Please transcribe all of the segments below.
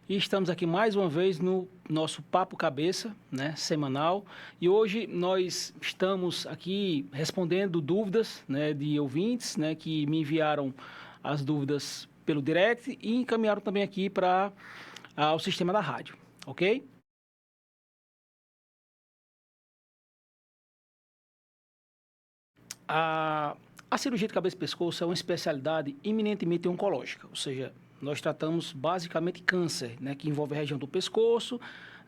E estamos aqui mais uma vez no nosso Papo Cabeça, né, semanal. E hoje nós estamos aqui respondendo dúvidas, né, de ouvintes, né, que me enviaram as dúvidas pelo direct e encaminharam também aqui para o sistema da rádio, ok? A cirurgia de cabeça e pescoço é uma especialidade eminentemente oncológica, ou seja, nós tratamos basicamente câncer, né, que envolve a região do pescoço,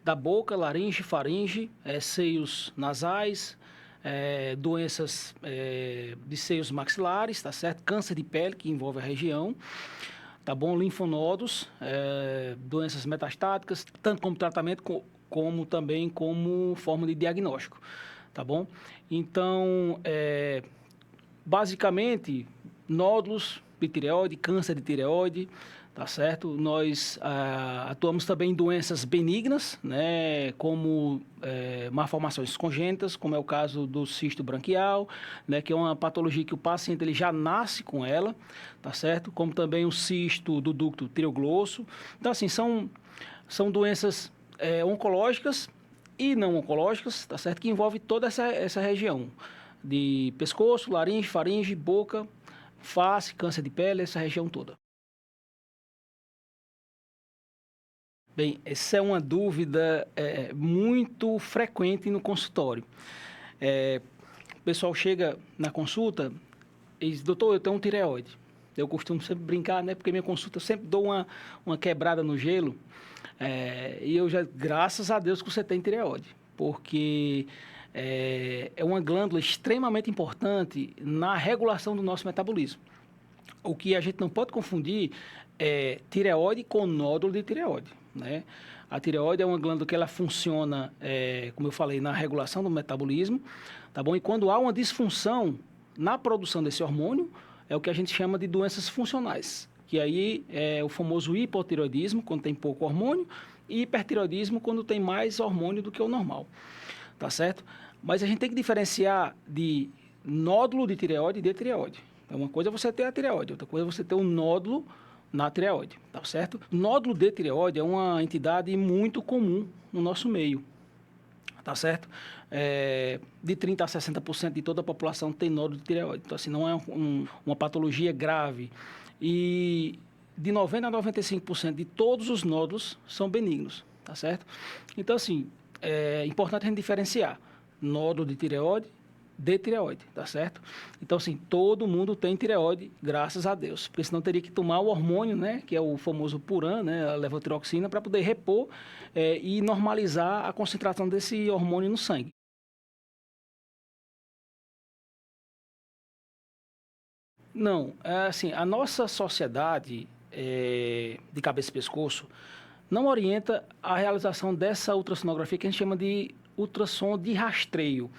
da boca, laringe, faringe, seios nasais, doenças de seios maxilares, tá certo? Câncer de pele, que envolve a região, tá bom? Linfonodos, doenças metastáticas, tanto como tratamento como também como forma de diagnóstico, tá bom? Então, basicamente, nódulos de tireoide, câncer de tireoide, tá certo? Nós atuamos também em doenças benignas, né, como malformações congênitas, como é o caso do cisto branquial, né, que é uma patologia que o paciente ele já nasce com ela, tá certo? Como também o cisto do ducto tireoglosso. Então, assim, são doenças oncológicas e não oncológicas, tá certo? Que envolve toda essa região de pescoço, laringe, faringe, boca, face, câncer de pele, essa região toda. Bem, essa é uma dúvida muito frequente no consultório. O pessoal chega na consulta e diz, doutor, eu tenho um tireoide. Eu costumo sempre brincar, né? Porque minha consulta eu sempre dou uma quebrada no gelo. E eu já, graças a Deus que você tem tireoide. Porque é uma glândula extremamente importante na regulação do nosso metabolismo. O que a gente não pode confundir é tireoide com nódulo de tireoide, né? A tireoide é uma glândula que ela funciona, como eu falei, na regulação do metabolismo, tá bom? E quando há uma disfunção na produção desse hormônio, é o que a gente chama de doenças funcionais, que aí é o famoso hipotireoidismo, quando tem pouco hormônio, e hipertireoidismo, quando tem mais hormônio do que o normal, tá certo? Mas a gente tem que diferenciar de nódulo de tireoide e de tireoide. Uma coisa é você ter a tireoide, outra coisa é você ter um nódulo na tireoide, tá certo? Nódulo de tireoide é uma entidade muito comum no nosso meio, tá certo? De 30% a 60% de toda a população tem nódulo de tireoide, então assim, não é uma patologia grave. E de 90% a 95% de todos os nódulos são benignos, tá certo? Então assim, é importante a gente diferenciar nódulo de tireoide de tireoide, tá certo? Então, assim, todo mundo tem tireoide, graças a Deus, porque senão teria que tomar o hormônio, né, que é o famoso Puran, né, a levotiroxina, para poder repor e normalizar a concentração desse hormônio no sangue. Não, assim, a nossa sociedade de cabeça e pescoço não orienta a realização dessa ultrassonografia que a gente chama de ultrassom de rastreio.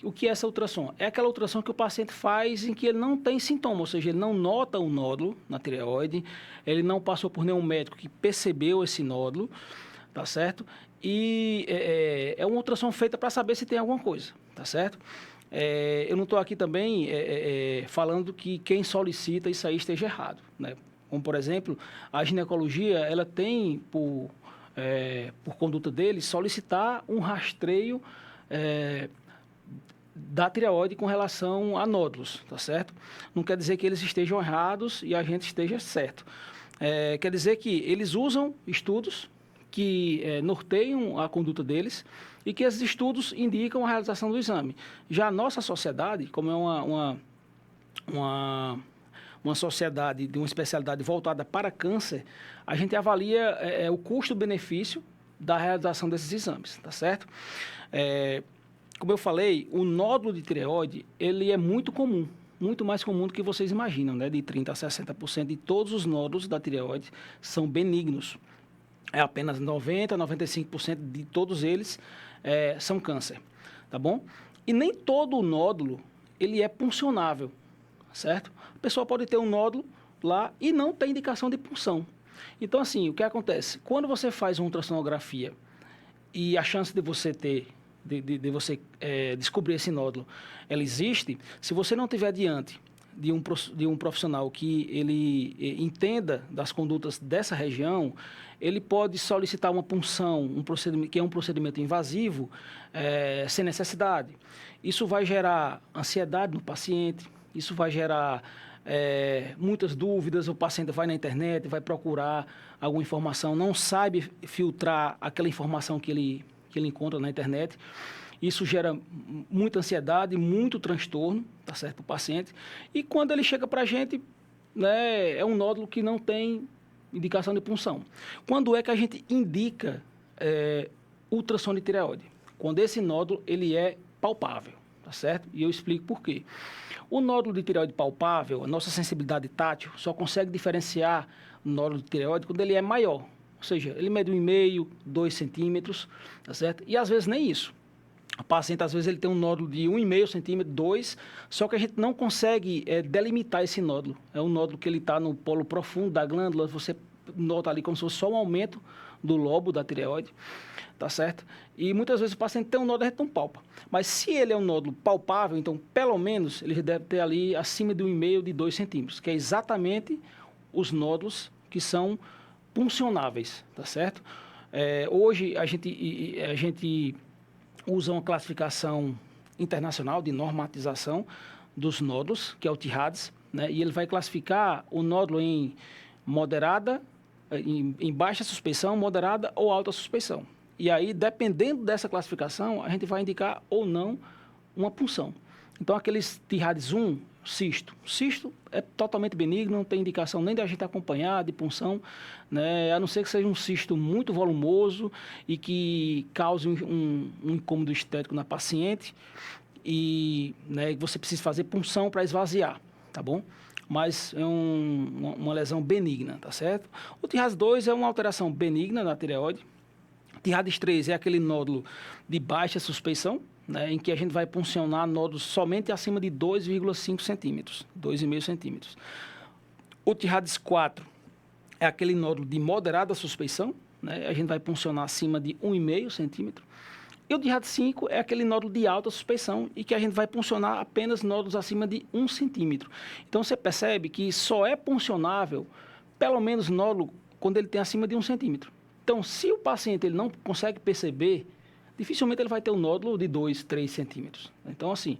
O que é essa ultrassom? É aquela ultrassom que o paciente faz em que ele não tem sintoma, ou seja, ele não nota um nódulo na tireoide, ele não passou por nenhum médico que percebeu esse nódulo, tá certo? E é uma ultrassom feita para saber se tem alguma coisa, tá certo? Eu não estou aqui também falando que quem solicita isso aí esteja errado, né? Como, por exemplo, a ginecologia, ela tem por conduta deles, solicitar um rastreio da tireoide com relação a nódulos, tá certo? Não quer dizer que eles estejam errados e a gente esteja certo. Quer dizer que eles usam estudos que norteiam a conduta deles e que esses estudos indicam a realização do exame. Já a nossa sociedade, como é uma sociedade de uma especialidade voltada para câncer, a gente avalia o custo-benefício da realização desses exames, tá certo? Como eu falei, o nódulo de tireoide, ele é muito comum, muito mais comum do que vocês imaginam, né? De 30% a 60% de todos os nódulos da tireoide são benignos. É apenas 90% a 95% de todos eles são câncer, tá bom? E nem todo nódulo, ele é puncionável, certo? A pessoa pode ter um nódulo lá e não ter indicação de punção. Então, assim, o que acontece? Quando você faz uma ultrassonografia e a chance de você ter de você descobrir esse nódulo, ela existe, se você não tiver diante de um profissional que ele entenda das condutas dessa região, ele pode solicitar uma punção, que é um procedimento invasivo, sem necessidade. Isso vai gerar ansiedade no paciente, isso vai gerar muitas dúvidas, o paciente vai na internet, vai procurar alguma informação, não sabe filtrar aquela informação que ele encontra na internet. Isso gera muita ansiedade, muito transtorno, tá certo, para o paciente. E quando ele chega para a gente, né, é um nódulo que não tem indicação de punção. Quando é que a gente indica ultrassom de tireoide? Quando esse nódulo ele é palpável, tá certo? E eu explico por quê. O nódulo de tireoide palpável, a nossa sensibilidade tátil, só consegue diferenciar o nódulo de tireoide quando ele é maior. Ou seja, ele mede 1,5, 2 centímetros, tá certo? E às vezes nem isso. O paciente, às vezes, ele tem um nódulo de 1,5 centímetro, 2, só que a gente não consegue delimitar esse nódulo. É um nódulo que ele está no polo profundo da glândula, você nota ali como se fosse só um aumento do lobo da tireoide, tá certo? E muitas vezes o paciente tem um nódulo, a gente não palpa. Mas se ele é um nódulo palpável, então, pelo menos, ele deve ter ali acima de 1,5, de 2 centímetros, que é exatamente os nódulos que são puncionáveis, tá certo? Hoje, a gente usa uma classificação internacional de normatização dos nódulos, que é o TIRADS, né? E ele vai classificar o nódulo em moderada, em baixa suspeição, moderada ou alta suspeição. E aí, dependendo dessa classificação, a gente vai indicar ou não uma punção. Então, aqueles TIRADS 1, cisto. Cisto é totalmente benigno, não tem indicação nem de a gente acompanhar, de punção, né? A não ser que seja um cisto muito volumoso e que cause um incômodo estético na paciente e, né, você precisa fazer punção para esvaziar, tá bom? Mas é uma lesão benigna, tá certo? O TIRADS 2 é uma alteração benigna na tireoide. TIRADS 3 é aquele nódulo de baixa suspeição, né, em que a gente vai puncionar nódulos somente acima de 2,5 centímetros, 2,5 centímetros. O TIRADS 4 é aquele nódulo de moderada suspeição, né, a gente vai puncionar acima de 1,5 centímetro. E o TIRADS 5 é aquele nódulo de alta suspeição e que a gente vai puncionar apenas nódulos acima de 1 centímetro. Então, você percebe que só é puncionável, pelo menos nódulo, quando ele tem acima de 1 centímetro. Então, se o paciente ele não consegue perceber, dificilmente ele vai ter um nódulo de 2, 3 centímetros. Então, assim,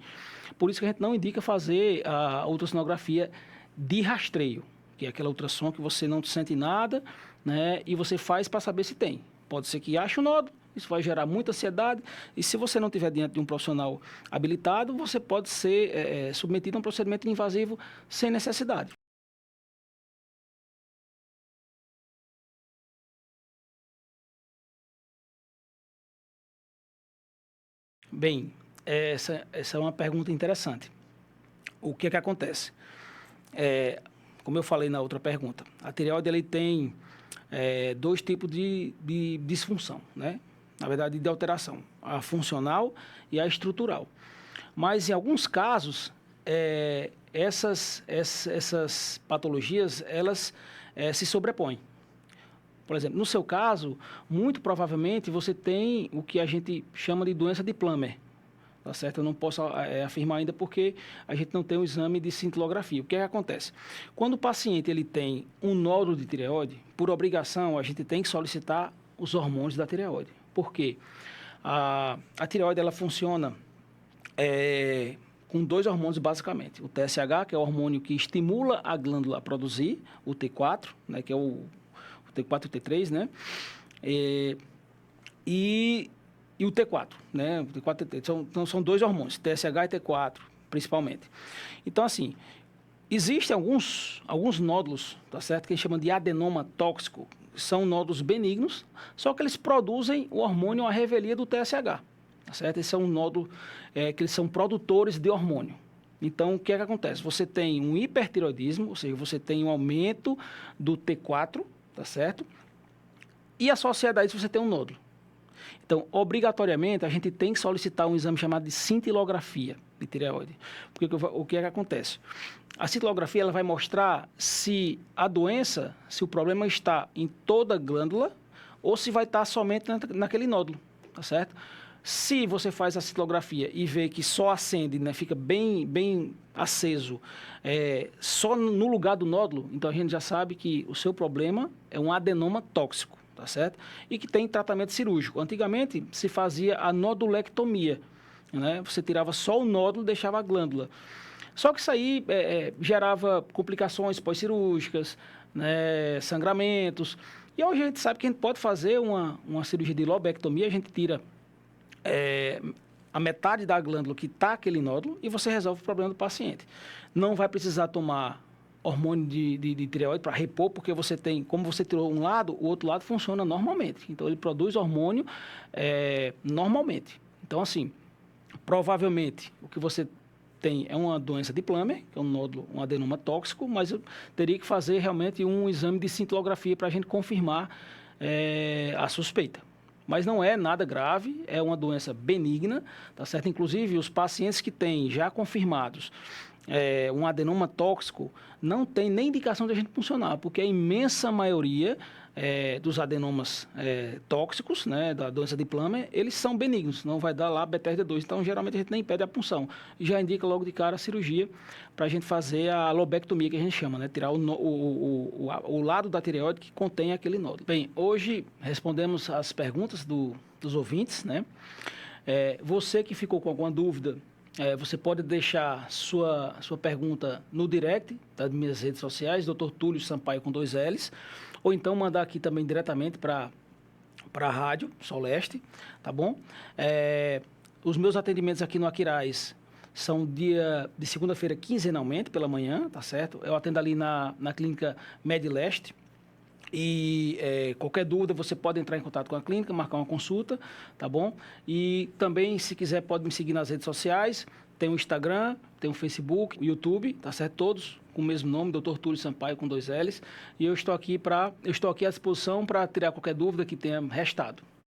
por isso que a gente não indica fazer a ultrassonografia de rastreio, que é aquela ultrassom que você não sente nada, né, e você faz para saber se tem. Pode ser que ache o nódulo, isso vai gerar muita ansiedade, e se você não estiver diante de um profissional habilitado, você pode ser submetido a um procedimento invasivo sem necessidade. Bem, essa é uma pergunta interessante. O que é que acontece? Como eu falei na outra pergunta, a tireoide ele tem dois tipos de disfunção, né? Na verdade, de alteração, a funcional e a estrutural. Mas, em alguns casos, essas patologias, elas se sobrepõem. Por exemplo, no seu caso, muito provavelmente você tem o que a gente chama de doença de Plummer, tá certo? Eu não posso afirmar ainda porque a gente não tem um exame de cintilografia. O que é que acontece? Quando o paciente ele tem um nódulo de tireoide, por obrigação, a gente tem que solicitar os hormônios da tireoide. Por quê? A tireoide ela funciona com dois hormônios basicamente. O TSH, que é o hormônio que estimula a glândula a produzir, o T4, né, que é o T4 e o T3, né? E o T4, né? O T4 e T3 são dois hormônios, TSH e T4, principalmente. Então, assim, existem alguns nódulos, tá certo? Que a gente chama de adenoma tóxico, são nódulos benignos, só que eles produzem o hormônio à revelia do TSH, tá certo? Esses são nódulos que eles são produtores de hormônio. Então, o que é que acontece? Você tem um hipertireoidismo, ou seja, você tem um aumento do T4, tá certo? E associado a isso você tem um nódulo. Então, obrigatoriamente, a gente tem que solicitar um exame chamado de cintilografia de tireoide. Porque o que é que acontece? A cintilografia ela vai mostrar se a doença, se o problema está em toda a glândula ou se vai estar somente naquele nódulo, tá certo? Se você faz a cintilografia e vê que só acende, né, fica bem aceso, só no lugar do nódulo, então a gente já sabe que o seu problema é um adenoma tóxico, tá certo? E que tem tratamento cirúrgico. Antigamente se fazia a nodulectomia, né? Você tirava só o nódulo e deixava a glândula. Só que isso aí gerava complicações pós-cirúrgicas, né, sangramentos. E hoje a gente sabe que a gente pode fazer uma cirurgia de lobectomia, a gente tira a metade da glândula que está aquele nódulo e você resolve o problema do paciente. Não vai precisar tomar hormônio de tireoide para repor, porque você tem, como você tirou um lado, o outro lado funciona normalmente. Então, ele produz hormônio normalmente. Então, assim, provavelmente, o que você tem é uma doença de Plummer, que é um nódulo, um adenoma tóxico, mas eu teria que fazer realmente um exame de cintilografia para a gente confirmar a suspeita. Mas não é nada grave, é uma doença benigna, tá certo? Inclusive, os pacientes que têm já confirmados um adenoma tóxico, não tem nem indicação de a gente funcionar, porque a imensa maioria dos adenomas tóxicos, né, da doença de Plummer, eles são benignos, não vai dar lá Bethesda 2. Então, geralmente, a gente nem pede a punção. E já indica logo de cara a cirurgia para a gente fazer a lobectomia, que a gente chama, né, tirar o lado da tireoide que contém aquele nódulo. Bem, hoje respondemos as perguntas dos ouvintes, né? Você que ficou com alguma dúvida, você pode deixar sua pergunta no direct das minhas redes sociais, Dr. Túlio Sampaio com 2 L's, ou então mandar aqui também diretamente para a Rádio Soleste, tá bom? Os meus atendimentos aqui no Aquiraz são de segunda-feira quinzenalmente, pela manhã, tá certo? Eu atendo ali na clínica Medileste. E qualquer dúvida, você pode entrar em contato com a clínica, marcar uma consulta, tá bom? E também, se quiser, pode me seguir nas redes sociais. Tem o Instagram, tem o Facebook, o YouTube, tá certo? Todos com o mesmo nome, Dr. Túlio Sampaio com 2 L's. E eu estou aqui à disposição para tirar qualquer dúvida que tenha restado.